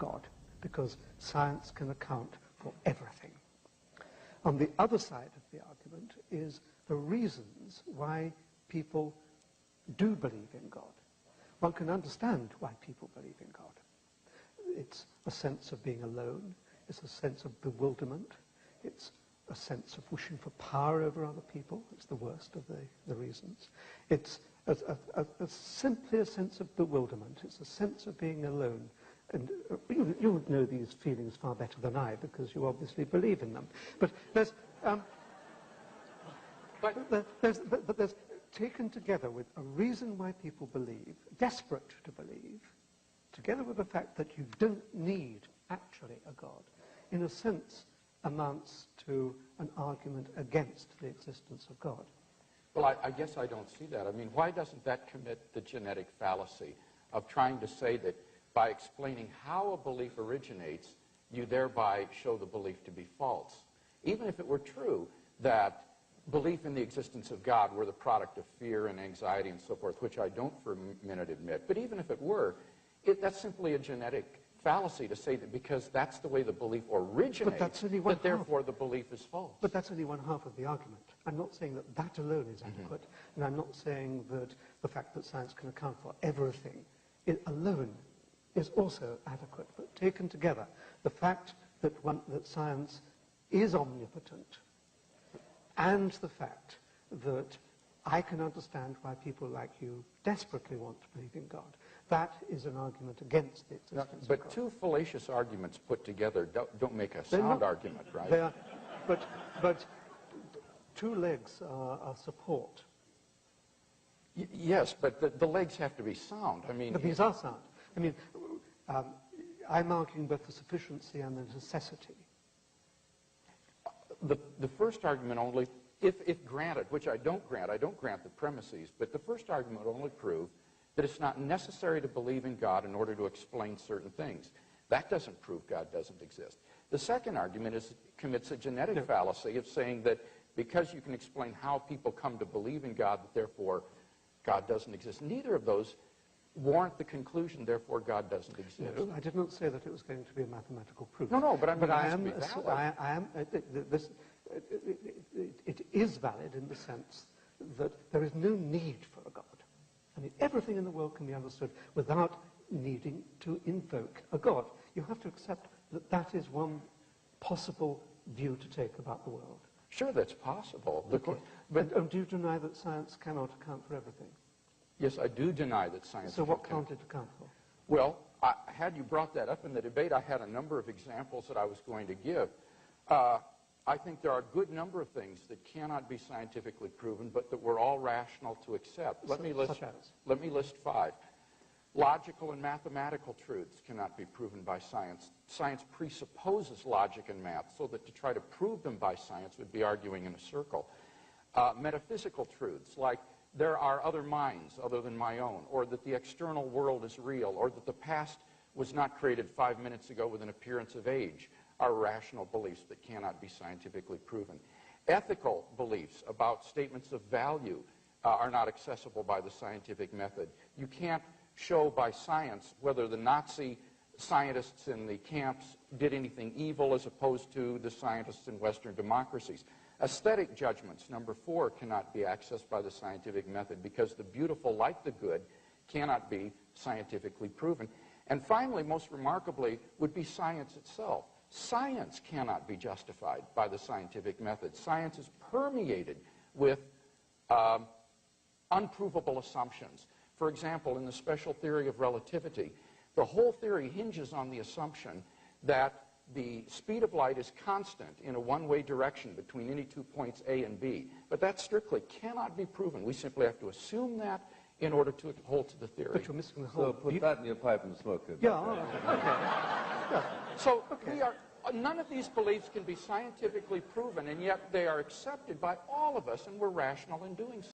God, because science can account for everything. On the other side of the argument is the reasons why people do believe in God. One can understand why people believe in God. It's a sense of being alone. It's a sense of bewilderment. It's a sense of wishing for power over other people. It's the worst of the reasons. It's simply a sense of bewilderment. It's a sense of being alone. And you would know these feelings far better than I, because you obviously believe in them. But there's taken together with a reason why people believe, desperate to believe, together with the fact that you don't need actually a God, in a sense amounts to an argument against the existence of God. Well, I guess I don't see that. I mean, why doesn't that commit the genetic fallacy of trying to say that by explaining how a belief originates, you thereby show the belief to be false? Even if it were true that belief in the existence of God were the product of fear and anxiety and so forth, which I don't for a minute admit, but even if it were, that's simply a genetic fallacy to say that because that's the way the belief originates, that therefore the belief is false. But that's only one half of the argument. I'm not saying that that alone is adequate, and I'm not saying that the fact that science can account for everything alone is also adequate. But taken together, the fact that science is omnipotent, and the fact that I can understand why people like you desperately want to believe in God, that is an argument against the existence of God. But two fallacious arguments put together don't make a sound argument, right? They are, but two legs are support. Yes, but the legs have to be sound. I mean, But these are sound. I mean, I'm arguing both the sufficiency and the necessity. The first argument only, if granted, which I don't grant the premises, but the first argument will only prove that it's not necessary to believe in God in order to explain certain things. That doesn't prove God doesn't exist. The second argument commits a genetic fallacy of saying that because you can explain how people come to believe in God, that therefore God doesn't exist. Neither of those warrant the conclusion, therefore God doesn't exist. No, I did not say that it was going to be a mathematical proof. No, but it is valid in the sense that there is no need for a God. I mean, everything in the world can be understood without needing to invoke a God. You have to accept that that is one possible view to take about the world. Sure, that's possible. Okay. But do you deny that science cannot account for everything? Yes, I do deny that science So what can't it account for? Well, had you brought that up in the debate, I had a number of examples that I was going to give. I think there are a good number of things that cannot be scientifically proven, but that we're all rational to accept. Let me list 5. Logical and mathematical truths cannot be proven by science. Science presupposes logic and math, so that to try to prove them by science would be arguing in a circle. Metaphysical truths, like there are other minds other than my own, or that the external world is real, or that the past was not created 5 minutes ago with an appearance of age, are rational beliefs that cannot be scientifically proven. Ethical beliefs about statements of value are not accessible by the scientific method. You can't show by science whether the Nazi scientists in the camps did anything evil as opposed to the scientists in Western democracies. Aesthetic judgments, number 4, cannot be accessed by the scientific method because the beautiful, like the good, cannot be scientifically proven. And finally, most remarkably, would be science itself. Science cannot be justified by the scientific method. Science is permeated with unprovable assumptions. For example, in the special theory of relativity, the whole theory hinges on the assumption that the speed of light is constant in a one-way direction between any 2 points A and B. But that strictly cannot be proven. We simply have to assume that in order to hold to the theory. But you're missing the whole... So put that in your pipe and smoke it. Yeah, all right. Okay. Yeah. So none of these beliefs can be scientifically proven, and yet they are accepted by all of us, and we're rational in doing so.